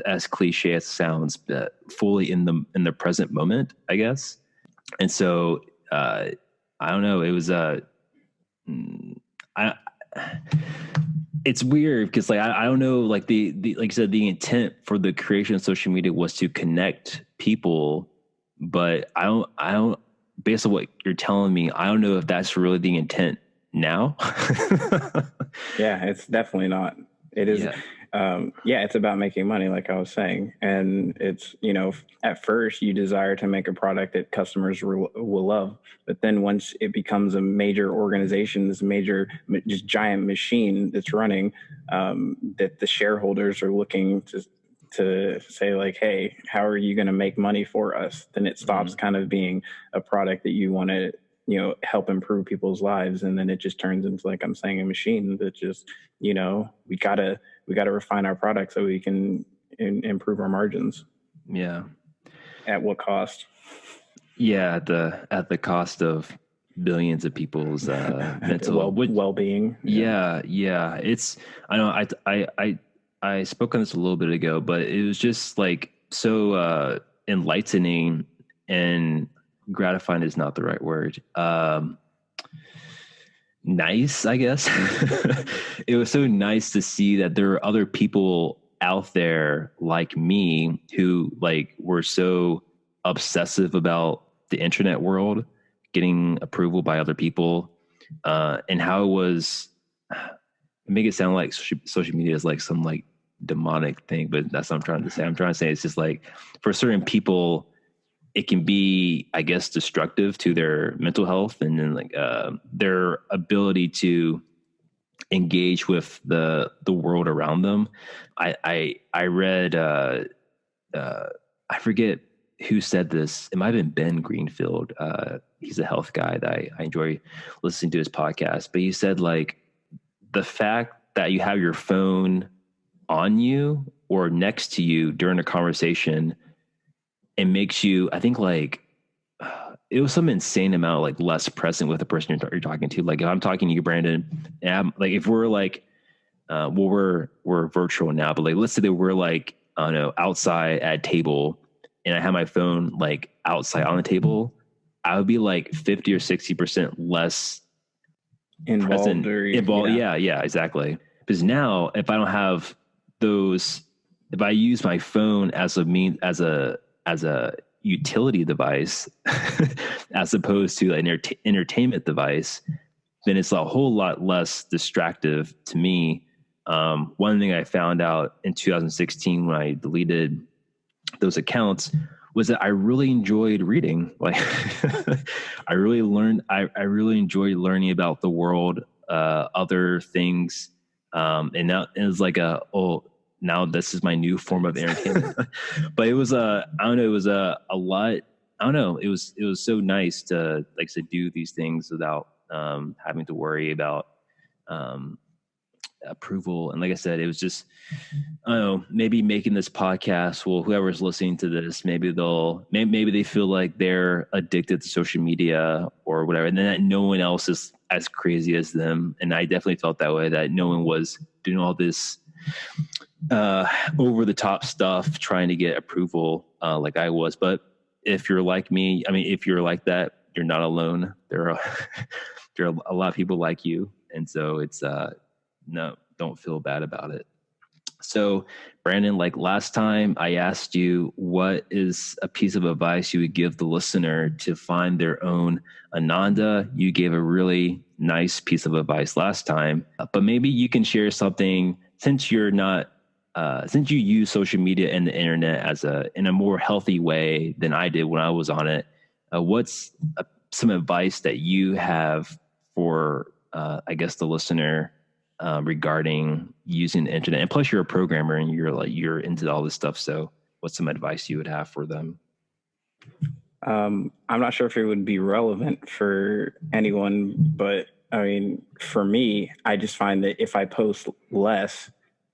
[SPEAKER 1] as cliche as it sounds, but fully in the present moment, I guess. And so I don't know, it was it's weird because I don't know, the like you said, the intent for the creation of social media was to connect people, but I don't based on what you're telling me, I don't know if that's really the intent now.
[SPEAKER 2] Yeah, it's definitely not. It is. Yeah. It's about making money, like I was saying. And it's, at first you desire to make a product that customers will love. But then once it becomes a major organization, this major, just giant machine that's running, that the shareholders are looking to say hey, how are you going to make money for us? Then it stops kind of being a product that you want to, help improve people's lives. And then it just turns into, like I'm saying, a machine that just, we gotta refine our product so we can improve our margins.
[SPEAKER 1] Yeah.
[SPEAKER 2] At what cost?
[SPEAKER 1] Yeah. At the cost of billions of people's mental
[SPEAKER 2] well-being.
[SPEAKER 1] Yeah. It's I know I spoke on this a little bit ago, but it was just like so enlightening and gratifying is not the right word. Nice, I guess. It was so nice to see that there are other people out there like me who like were so obsessive about the internet world, getting approval by other people, and how it was make it sound like social media is like some like demonic thing, but that's what I'm trying to say. I'm trying to say it's just like for certain people, it can be, I guess, destructive to their mental health and then like their ability to engage with the world around them. I read I forget who said this. It might have been Ben Greenfield. He's a health guy that I enjoy listening to his podcast. But he said like the fact that you have your phone on you or next to you during a conversation, it makes you, I think like it was some insane amount like less present with the person you're talking to. Like if I'm talking to you, Brandon, and I'm, like if we're like, well, we're virtual now, but like let's say that we're like I don't know outside at a table, and I have my phone like outside on the table, I would be like 50 or 60% less
[SPEAKER 2] involved.
[SPEAKER 1] Yeah, exactly. Because now if I don't have those, if I use my phone as a mean as a utility device as opposed to an entertainment device, then it's a whole lot less distractive to me. One thing I found out in 2016 when I deleted those accounts was that I really enjoyed reading. Like I really enjoyed learning about the world, other things. And now it was like now this is my new form of entertainment. But it was I don't know, it was a lot. I don't know. It was so nice to like to do these things without having to worry about approval. And like I said, it was just I don't know, maybe making this podcast, well, whoever's listening to this, maybe they feel like they're addicted to social media or whatever, and then that no one else is as crazy as them. And I definitely felt that way, that no one was doing all this over the top stuff trying to get approval like I was. But if you're like me, I mean, if you're like that, you're not alone. There are a lot of people like you, and so it's no, don't feel bad about it. So Brandon, like last time I asked you what is a piece of advice you would give the listener to find their own Ananda. You gave a really nice piece of advice last time, but maybe you can share something since you're not since you use social media and the internet in a more healthy way than I did when I was on it. What's some advice that you have for, I guess, the listener regarding using the internet? And plus, you're a programmer and you're into all this stuff. So, what's some advice you would have for them?
[SPEAKER 2] I'm not sure if it would be relevant for anyone, but I mean, for me, I just find that if I post less,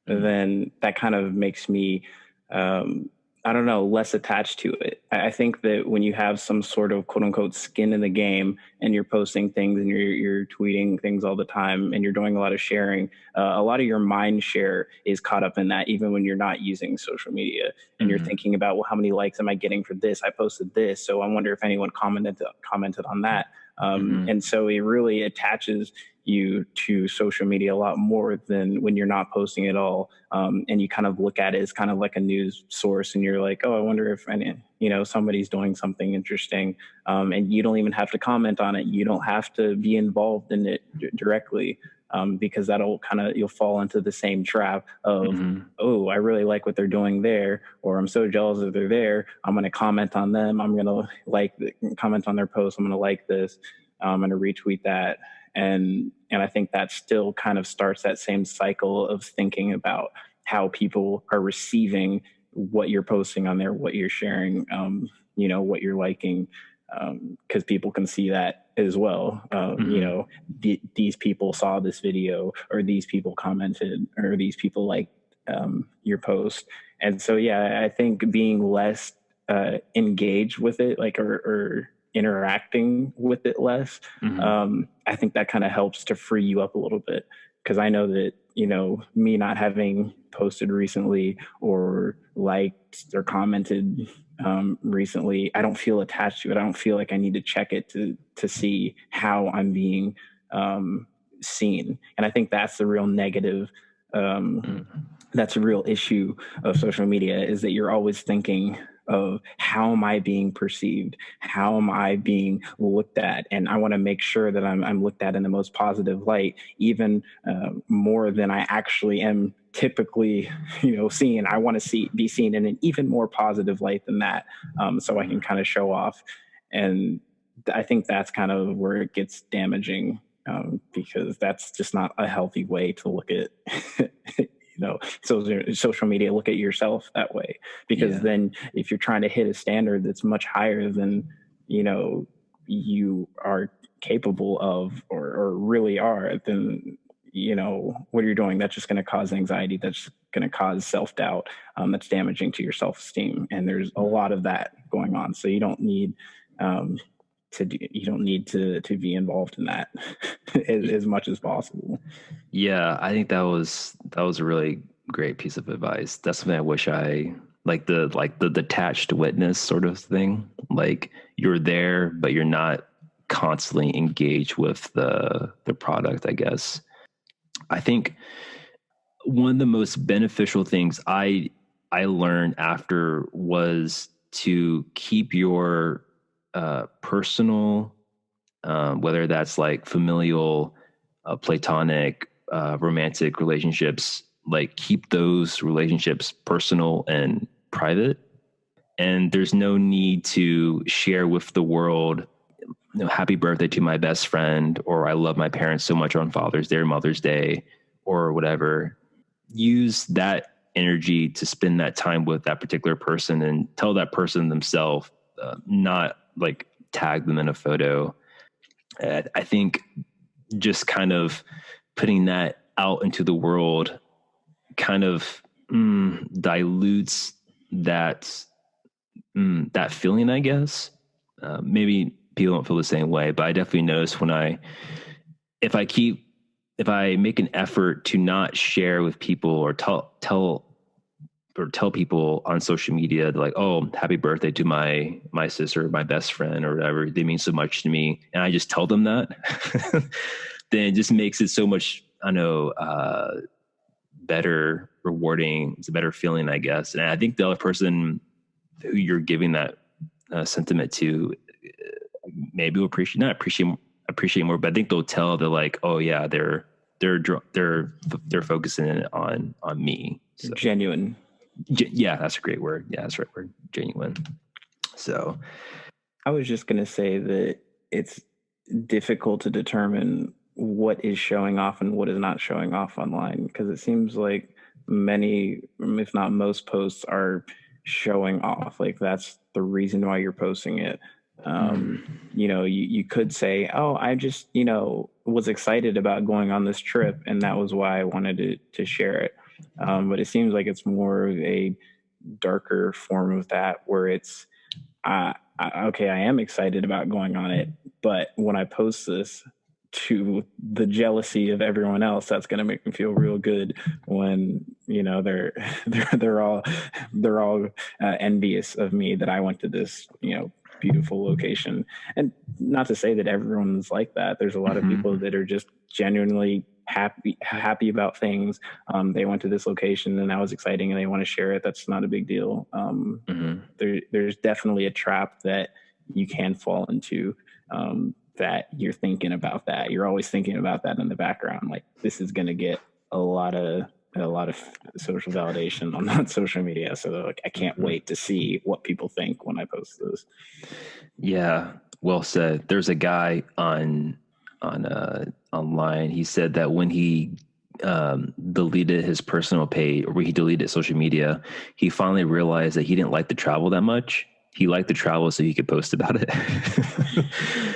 [SPEAKER 2] then that kind of makes me, I don't know, less attached to it. I think that when you have some sort of quote unquote skin in the game and you're posting things and you're tweeting things all the time and you're doing a lot of sharing, a lot of your mind share is caught up in that, even when you're not using social media and you're thinking about, well, how many likes am I getting for this? I posted this, so I wonder if anyone commented on that. And so it really attaches you to social media a lot more than when you're not posting at all. And you kind of look at it as kind of like a news source, and you're like, oh, I wonder if somebody's doing something interesting. And you don't even have to comment on it. You don't have to be involved in it directly. Because you'll fall into the same trap of, oh, I really like what they're doing there, or I'm so jealous that they're there. I'm going to comment on them. I'm going to comment on their post. I'm going to like this. I'm going to retweet that. And I think that still kind of starts that same cycle of thinking about how people are receiving what you're posting on there, what you're sharing, what you're liking. Because people can see that as well. These people saw this video, or these people commented, or these people liked your post. And so, yeah, I think being less engaged with it, like, or interacting with it less, I think that kind of helps to free you up a little bit. Because I know that, me not having posted recently or liked or commented recently, I don't feel attached to it. I don't feel like I need to check it to see how I'm being seen. And I think that's the real negative. That's a real issue of social media, is that you're always thinking of, how am I being perceived? How am I being looked at? And I want to make sure that I'm looked at in the most positive light, even more than I actually am typically, seen. I want to be seen in an even more positive light than that, so I can kind of show off. And I think that's kind of where it gets damaging, because that's just not a healthy way to look at social media. Look at yourself that way, because then if you're trying to hit a standard that's much higher than you are capable of, or really are, then what you're doing, that's just going to cause anxiety, that's going to cause self-doubt, that's damaging to your self-esteem. And there's a lot of that going on, so you don't need to be involved in that as much as possible.
[SPEAKER 1] Yeah, I think that was a really great piece of advice. That's something I wish I the detached witness sort of thing. Like, you're there, but you're not constantly engaged with the product, I guess. I think one of the most beneficial things I learned after was to keep your personal, whether that's like familial, platonic, romantic relationships, like keep those relationships personal and private. And there's no need to share with the world, happy birthday to my best friend, or I love my parents so much on Father's Day or Mother's Day or whatever. Use that energy to spend that time with that particular person and tell that person themselves, not like tag them in a photo. I think just kind of putting that out into the world kind of dilutes that feeling, I guess. Maybe people don't feel the same way, but I definitely notice if I make an effort to not share with people or tell people on social media, like, oh, happy birthday to my sister, my best friend, or whatever, they mean so much to me, and I just tell them that, then it just makes it so much, better, rewarding. It's a better feeling, I guess. And I think the other person who you're giving that sentiment to maybe will appreciate more, but I think they'll tell, they're like, oh yeah, they're focusing it on me.
[SPEAKER 2] So. Genuine.
[SPEAKER 1] Yeah, that's a great word. Yeah, that's the right word. Genuine. So
[SPEAKER 2] I was just going to say that it's difficult to determine what is showing off and what is not showing off online, because it seems like many, if not most, posts are showing off. Like, that's the reason why you're posting it. You could say, oh, I just, was excited about going on this trip, and that was why I wanted to share it. But it seems like it's more of a darker form of that, where it's, okay, I am excited about going on it, but when I post this to the jealousy of everyone else, that's going to make me feel real good when, they're all envious of me that I went to this, beautiful location. And not to say that everyone's like that. There's a lot of people that are just genuinely happy about things. They went to this location and that was exciting and they want to share it. That's not a big deal. There's definitely a trap that you can fall into, that you're thinking about that. You're always thinking about that in the background. Like, this is going to get a lot of social validation on social media. So like, I can't wait to see what people think when I post this.
[SPEAKER 1] Yeah. Well said. There's a guy online. He said that when he deleted his personal page, or he deleted social media, he finally realized that he didn't like to travel that much. He liked to travel so he could post about it.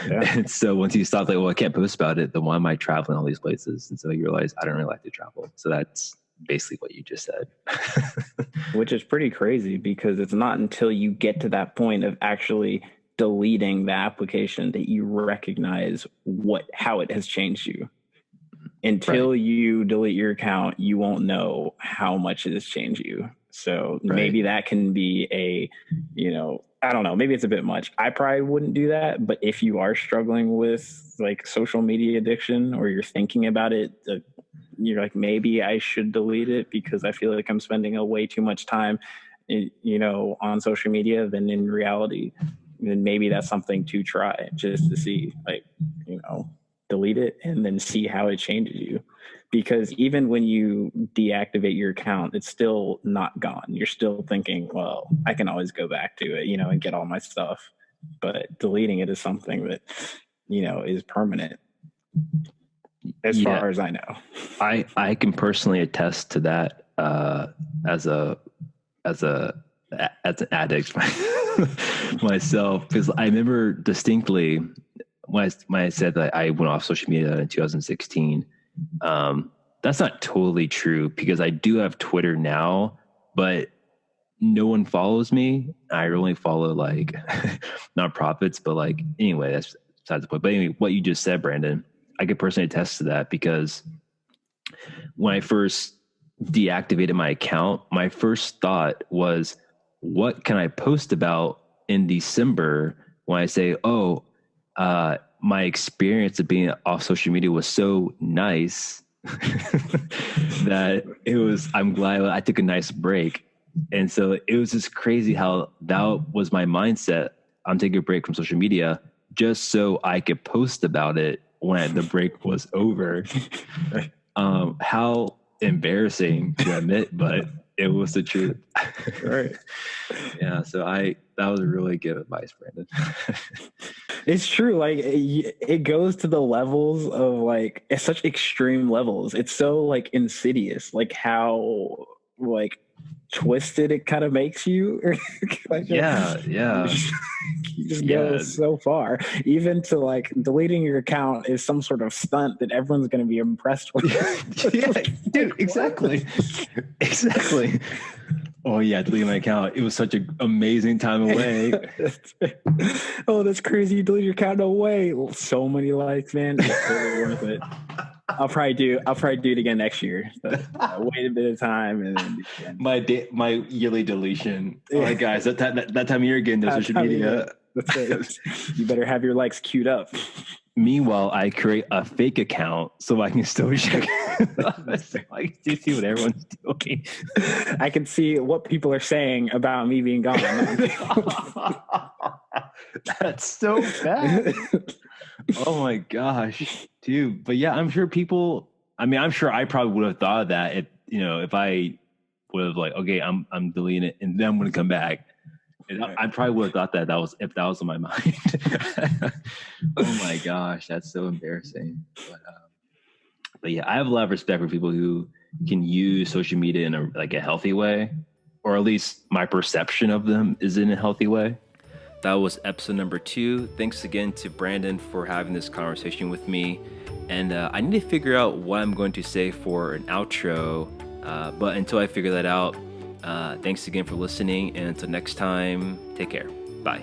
[SPEAKER 1] Yeah. And so once he stopped, like, well, I can't post about it, then why am I traveling all these places? And so he realized, I don't really like to travel. So that's basically what you just said.
[SPEAKER 2] Which is pretty crazy, because it's not until you get to that point of actually deleting the application that you recognize how it has changed you. Until you delete your account, you won't know how much it has changed you. So maybe that can be I don't know, maybe it's a bit much. I probably wouldn't do that. But if you are struggling with like social media addiction, or you're thinking about it, you're like, maybe I should delete it because I feel like I'm spending way too much time, on social media than in reality. Then maybe that's something to try, just to see, like, delete it and then see how it changes you. Because even when you deactivate your account, it's still not gone. You're still thinking, well, I can always go back to it, and get all my stuff. But deleting it is something that, is permanent, as far as I know.
[SPEAKER 1] I can personally attest to that as an addict myself, because I remember distinctly when I said that I went off social media in 2016. That's not totally true, because I do have Twitter now, but no one follows me. I only follow like nonprofits, but like, anyway, that's besides the point. But anyway, what you just said, Brandon, I could personally attest to that, because when I first deactivated my account, my first thought was, what can I post about in December when I say, my experience of being off social media was so nice that I'm glad I took a nice break. And so it was just crazy how that was my mindset. I'm taking a break from social media just so I could post about it when the break was over. How embarrassing to admit, but it was the truth.
[SPEAKER 2] Right.
[SPEAKER 1] Yeah. So that was really good advice, Brandon.
[SPEAKER 2] It's true. Like, it goes to the levels of like, it's such extreme levels. It's so like insidious, like how like twisted it kind of makes you. Like,
[SPEAKER 1] yeah.
[SPEAKER 2] You just go so far. Even to like deleting your account is some sort of stunt that everyone's going to be impressed with.
[SPEAKER 1] Yeah, dude, exactly. Exactly. Oh yeah, deleting my account. It was such an amazing time away.
[SPEAKER 2] Oh, that's crazy. You deleted your account away. So many likes, man. It's totally worth it. I'll probably do it again next year. So, wait a bit of time and then
[SPEAKER 1] my yearly deletion. All right, guys, that time of year again, no social media.
[SPEAKER 2] That's it. You better have your likes queued up.
[SPEAKER 1] Meanwhile, I create a fake account so I can still check. So I can see what everyone's doing.
[SPEAKER 2] I can see what people are saying about me being gone.
[SPEAKER 1] That's so bad. Oh my gosh, dude. But yeah, I'm sure I probably would have thought of that if I would have like, okay, I'm deleting it and then I'm going to come back. And I probably would have thought that was on my mind. Oh my gosh, that's so embarrassing. But yeah, I have a lot of respect for people who can use social media in a healthy way, or at least my perception of them is in a healthy way. That was episode number 2. Thanks again to Brandon for having this conversation with me. And I need to figure out what I'm going to say for an outro. But until I figure that out, thanks again for listening. And until next time, take care. Bye.